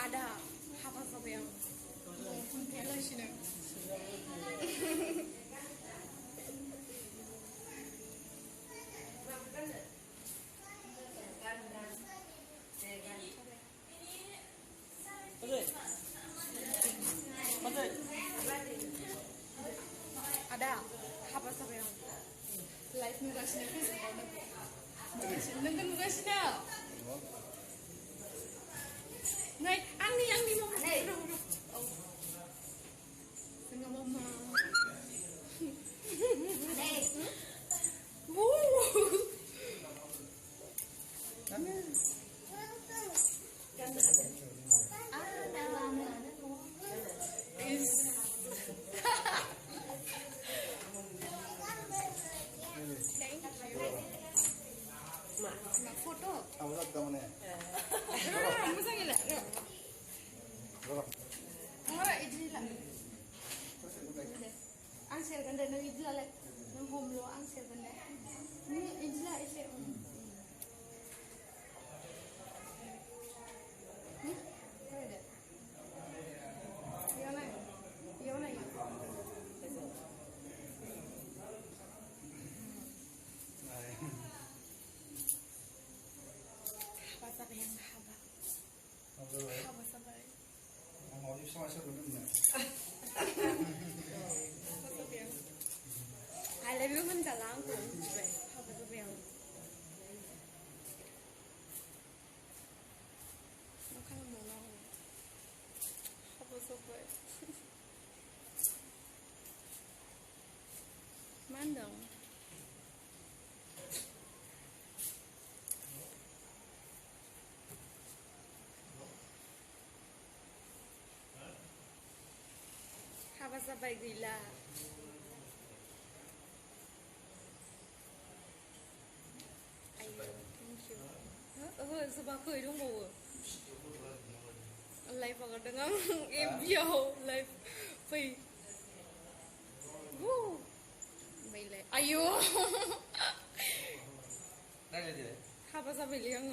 ada hafa sabayang kumpelasina ada hafa sabayang live nugasina nengkan nugasina Ngay, ang ni mo kasi Tengah mama foto. Amsak kamu nih. Masang gila. Ngora ijila. Ang share ganda nang ijila le. Nang home lo ang share ganda. Ni ijila ise. Ni. Kaya. Yana. Yana. Sabay yang haba. Haba sabay. Mau sama siapa dulu? I love you man dalang ko. Haba sabay yang. Makang mo lang. Haba sabay. Mandang. Haba sabay gila. Ayo, thank you. Sebab aku hidung bau. Live agak dengar biau live. Pai. Woo. Bailai. Ayo. Dah jadi. Haba sabay liang.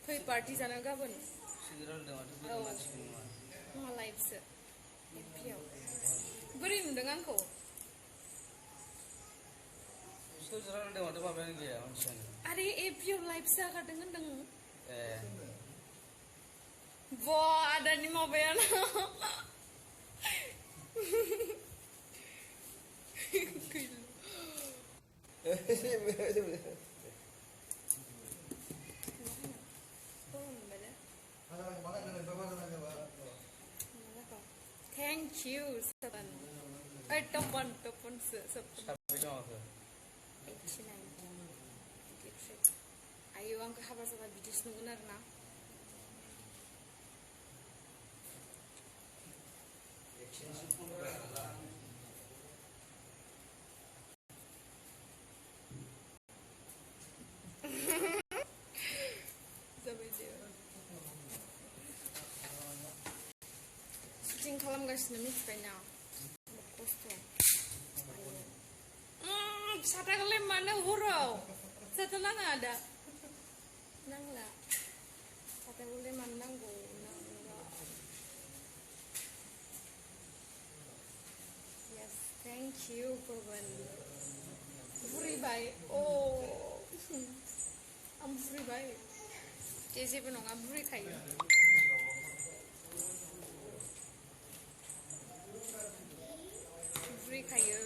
Pai party sana gaban. Sidral dah macam tu macam ni. Mau live se. Biau. Beri mendengar ko. Sidral dah macam apa yang dia macam ni. Are biau live se agak dengar deng. Wah, ada ni mau bayar. Thank you, Saban. Topan Siapa yang tu? 89. Ayo ang kahaba sa videos nung unar na. Sabay dia. Shooting kalamgasina mix pa niya. Gusto. Sata kali mana hurau? Satu lang ada. Nangla. Sata kali mana nanggo nangla. Yes, thank you Pawan. Free buy. Oh, I'm free buy. Jesse pun orang free kaya. Free kaya.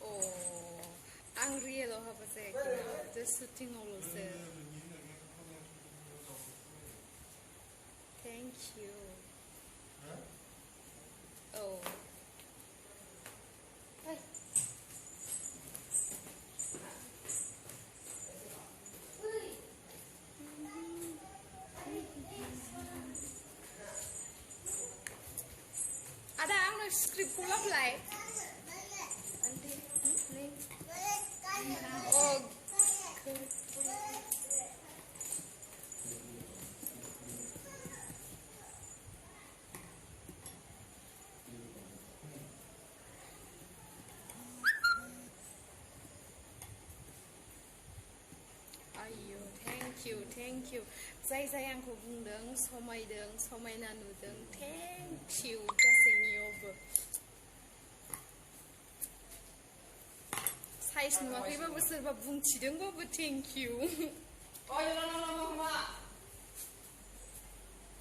Oh, angry loh apa sih? Just shooting all of it. Thank you. Oh. Hey. Ada ang script pula play. Oh. thank you. जाय आंखौ बुंदों समायदों समायना नुदों thank you गासैनियावबो साइज नुवाखैबाबो सोरबा बुंथिदोंबाबो thank you.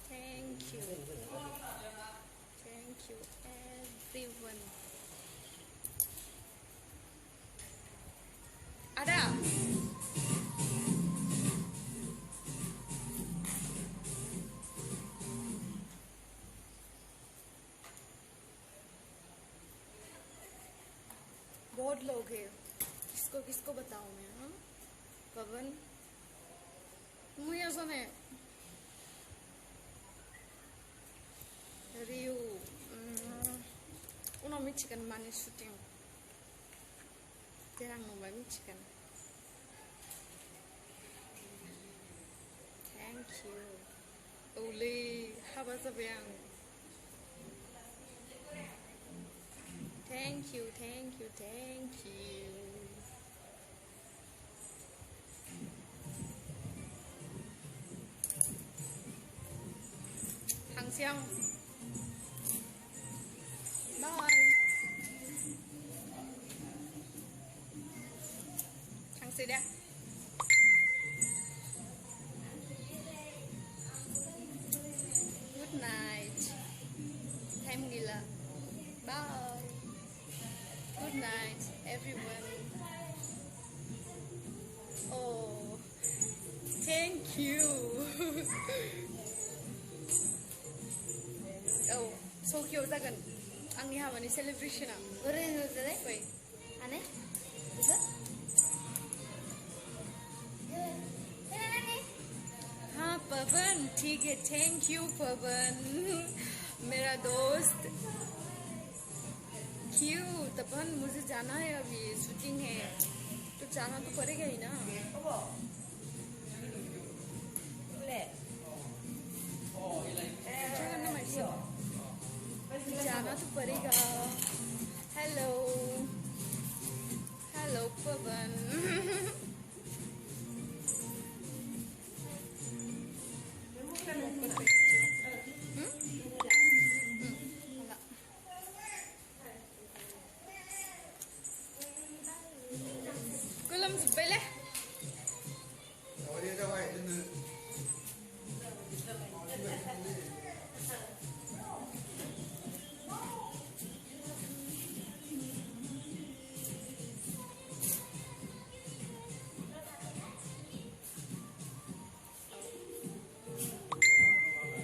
Thank you. Thank you everyone. Ada. बहुत लोग हैं किसको किसको बताऊं मैं हाँ पवन मुझे सुने रियो उनाव मिथिगोन माने शुटिं देनां नुबा मिथिगोन थेंक इउ औलै हाबा जाबाय आं thank you thank you thank you थांसै आं बाय थांसै दे गुड नाइट टाइम गैला bye good night everyone oh thank you औ सौकियाव जागोन आंनि हाबानि सेलिब्रेशना ओरैनो जादे फै आने हाँ पवन ठीक है थैंक यू पवन मेरा दोस्त क्यों तपन मुझे जाना है अभी शूटिंग है तो जाना तो पड़ेगा ही ना जाना तो पड़ेगा hello hello Pawan Kulam sebeleh.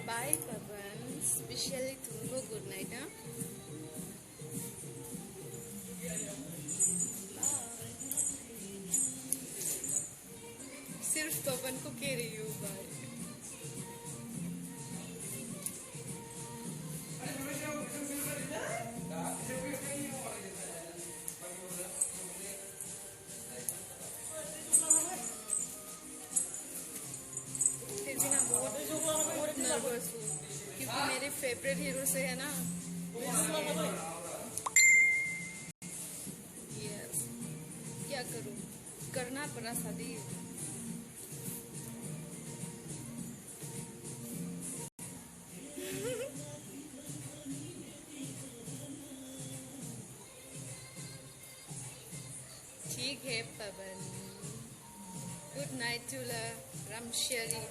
Bye, Pavan. Especially to good night, huh? सिर्फ पवन को कह रही हूँ बाय फिर भी ना बहुत नर्वस हूँ क्योंकि मेरे फेवरेट हीरो से है ना यस क्या करूँ करना पड़ा शादी ठीक है पवन गुड नाइट टूला रामशेरी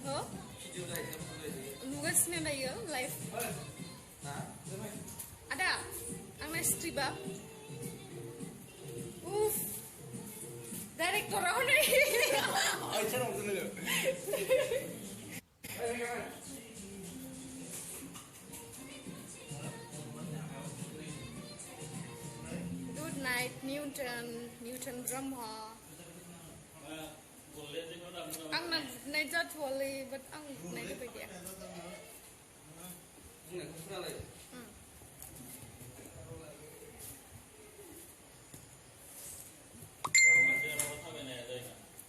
हो नुगासिनो दायो लाइफ आदा आंना स्क्रिप्टआ उफ डाइरेक्टरा हनै Good night, Newton Brahma. Ang nag-night जाथ'वालै but ang night apa dia?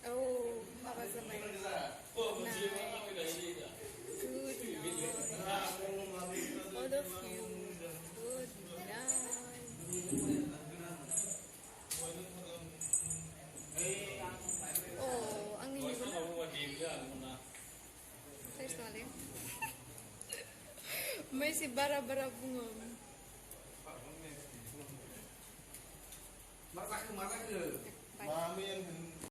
Oh, apa sampai? Good night. All of you. Good night. masih bara-bara bunga. Mami yang